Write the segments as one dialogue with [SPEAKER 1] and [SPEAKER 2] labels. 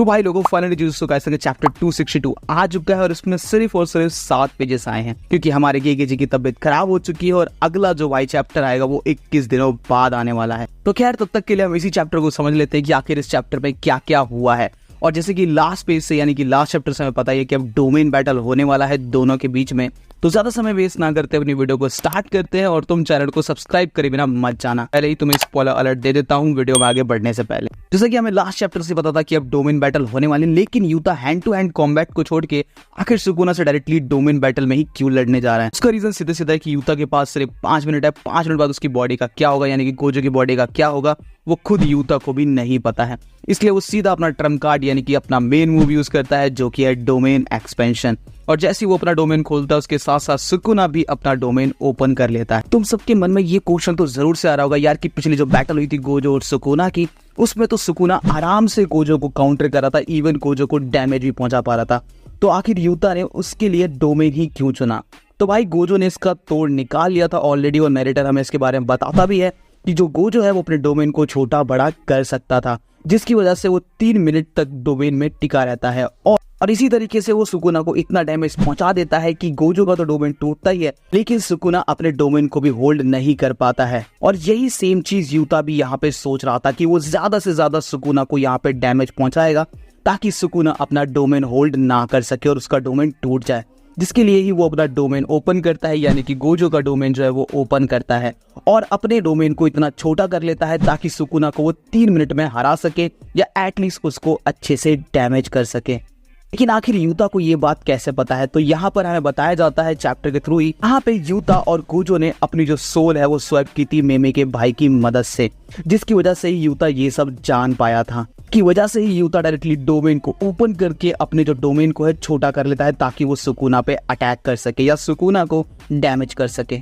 [SPEAKER 1] भाई लोगों finally jujutsu Kaisen का चैप्टर 262 आ चुका है और इसमें सिर्फ और सिर्फ 7 पेजेस आए हैं क्योंकि हमारे गेगे जी की तबीयत खराब हो चुकी है और अगला जो वाई चैप्टर आएगा वो 21 दिनों बाद आने वाला है। तो खैर तब तक के लिए हम इसी चैप्टर को समझ लेते हैं कि आखिर इस चैप्टर में क्या क्या हुआ है। और जैसे कि लास्ट पेज से यानी कि लास्ट चैप्टर से हमें पता है कि अब डोमेन बैटल होने वाला है दोनों के बीच में। तो ज्यादा समय वेस्ट ना करते अपनी वीडियो को स्टार्ट करते हैं और तुम चैनल को सब्सक्राइब करे बिना मत जाना। पहले ही तुम्हें स्पॉइलर अलर्ट दे देता हूँ वीडियो में आगे बढ़ने से पहले। जैसे कि हमें लास्ट चैप्टर से पता था कि अब डोमेन बैटल होने वाली, लेकिन यूता हैंड टू हैंड कॉम्बैट को छोड़ के आखिर सुकुना से डायरेक्टली डोमेन बैटल में ही क्यों लड़ने जा रहा है। उसका रीजन सीधे सीधा है कि यूता के पास सिर्फ 5 मिनट है। 5 मिनट बाद उसकी बॉडी का क्या होगा, यानी कि गोजो की बॉडी का क्या होगा वो खुद यूता को भी नहीं पता है। इसलिए वो सीधा अपना ट्रम्प कार्ड यानी कि अपना मेन मूव यूज करता है जो कि है डोमेन एक्सपेंशन। और जैसे ही वो अपना डोमेन खोलता है उसके साथ साथ सुकुना भी अपना डोमेन ओपन कर लेता है। तुम सबके मन में ये क्वेश्चन तो जरूर से आ रहा होगा यार कि पिछली जो बैटल हुई थी गोजो और सुकुना की, उसमें तो सुकुना आराम से गोजो को काउंटर कर रहा था, इवन गोजो को डैमेज भी पहुंचा पा रहा था। तो आखिर यूता ने उसके लिए डोमेन ही क्यों चुना? तो भाई गोजो ने इसका तोड़ निकाल लिया था ऑलरेडी और नरेटर हमें इसके बारे में बताता भी है कि जो गोजो है वो अपने डोमेन को छोटा बड़ा कर सकता था, जिसकी वजह से वो 3 मिनट तक डोमेन में टिका रहता है। और इसी तरीके से वो सुकुना को इतना डैमेज पहुंचा देता है कि गोजो का तो डोमेन टूटता ही है, लेकिन सुकुना अपने डोमेन को भी होल्ड नहीं कर पाता है। और यही सेम चीज यूता भी यहाँ पे सोच रहा था कि वो ज्यादा से ज्यादा सुकुना को यहाँ पे डैमेज पहुंचाएगा ताकि सुकुना अपना डोमेन होल्ड ना कर सके और उसका डोमेन टूट जाए, जिसके लिए ही वो अपना डोमेन ओपन करता है, यानी कि गोजो का डोमेन जो है वो ओपन करता है और अपने डोमेन को इतना छोटा कर लेता है ताकि सुकुना को वो 3 मिनट में हरा सके या एटलीस्ट उसको अच्छे से डैमेज कर सके। लेकिन आखिर यूता को ये बात कैसे पता है? तो यहाँ पर हमें बताया जाता है चैप्टर के थ्रू ही। यहाँ पे यूता और गोजो ने अपनी जो सोल है वो स्वैप की थी मेमे के भाई की मदद से, जिसकी वजह से ही यूता ये सब जान पाया था। की वजह से ही यूता डायरेक्टली डोमेन को ओपन करके अपने जो डोमेन को है छोटा कर लेता है ताकि वो सुकुना पे अटैक कर सके या सुकुना को डैमेज कर सके।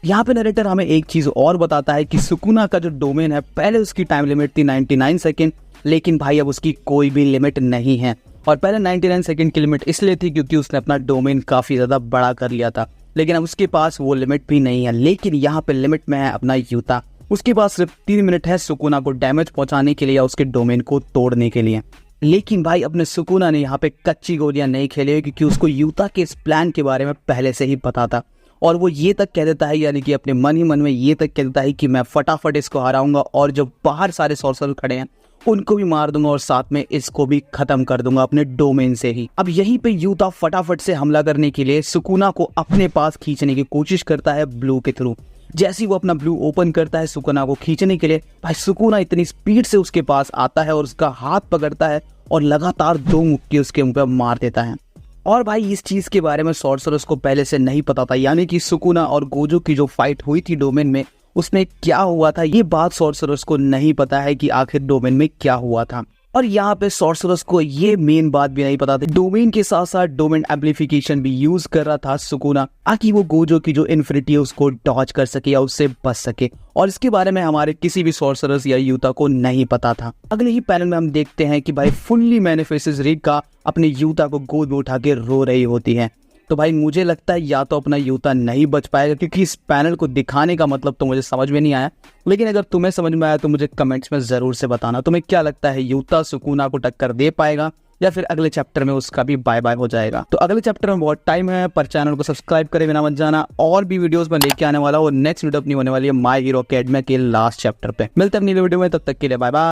[SPEAKER 1] यहाँ पे नरेटर हमें एक चीज और बताता है कि सुकुना का जो डोमेन है पहले उसकी टाइम लिमिट थी 99 सेकेंड, लेकिन भाई अब उसकी कोई भी लिमिट नहीं है। और पहले 99 सेकेंड की लिमिट इसलिए थी क्योंकि उसने अपना डोमेन काफी ज्यादा बड़ा कर लिया था, लेकिन अब उसके पास वो लिमिट भी नहीं है। लेकिन यहाँ पे लिमिट में है अपना यूता, उसके पास सिर्फ 3 मिनट है सुकुना को डैमेज पहुंचाने के लिए या उसके डोमेन को तोड़ने के लिए। लेकिन भाई अपने सुकुना ने यहाँ पे कच्ची गोलियां नहीं खेली क्योंकि उसको यूता के इस प्लान के बारे में पहले से ही पता था। और वो ये तक कह देता है, यानी कि अपने मन ही मन में ये तक कह देता है कि मैं फटाफट इसको हराऊंगा और जो बाहर सारे सॉर्सरर खड़े हैं उनको भी मार दूंगा और साथ में इसको भी खत्म कर दूंगा अपने डोमेन से ही। अब यहीं पे यूता फटाफट से हमला करने के लिए सुकुना को अपने पास खींचने की कोशिश करता है ब्लू के थ्रू। जैसे ही वो अपना ब्लू ओपन करता है सुकुना को खींचने के लिए, भाई सुकुना इतनी स्पीड से उसके पास आता है और उसका हाथ पकड़ता है और लगातार 2 मुक्के उसके मुंह पे मार देता है। और भाई इस चीज के बारे में सॉर्सरर्स को पहले से नहीं पता था, यानी कि सुकुना और गोजो की जो फाइट हुई थी डोमेन में उसमें क्या हुआ था ये बात सॉर्सरर्स को नहीं पता है कि आखिर डोमेन में क्या हुआ था। और यहाँ पे सॉर्सरर्स को ये मेन बात भी नहीं पता थी डोमेन के साथ साथ डोमेन एम्प्लीफिकेशन भी यूज कर रहा था सुकुना ताकि वो गोजो की जो इन्फिनिटी है उसको डॉज कर सके या उससे बच सके। और इसके बारे में हमारे किसी भी सॉर्सरर्स या यूता को नहीं पता था। अगले ही पैनल में हम देखते हैं कि भाई फुल्ली मैनिफेस्टेड रिका अपने यूता को गोद में उठा के रो रही होती है। तो भाई मुझे लगता है या तो अपना यूता नहीं बच पाएगा, क्योंकि इस पैनल को दिखाने का मतलब तो मुझे समझ में नहीं आया। लेकिन अगर तुम्हें समझ में आया तो मुझे कमेंट्स में जरूर से बताना तुम्हें क्या लगता है, यूता सुकुना को टक्कर दे पाएगा या फिर अगले चैप्टर में उसका भी बाय बाय हो जाएगा। तो अगले चैप्टर में बहुत टाइम है, पर चैनल को सब्सक्राइब करे बिना मत जाना। और भी वीडियोस में लेके आने वाला और नेक्स्ट वीडियो अपनी होने वाली है माय हीरो अकेडमी के लास्ट चैप्टर पे। मिलते हैं अपनी वीडियो में, तब तक के लिए बाय बाय।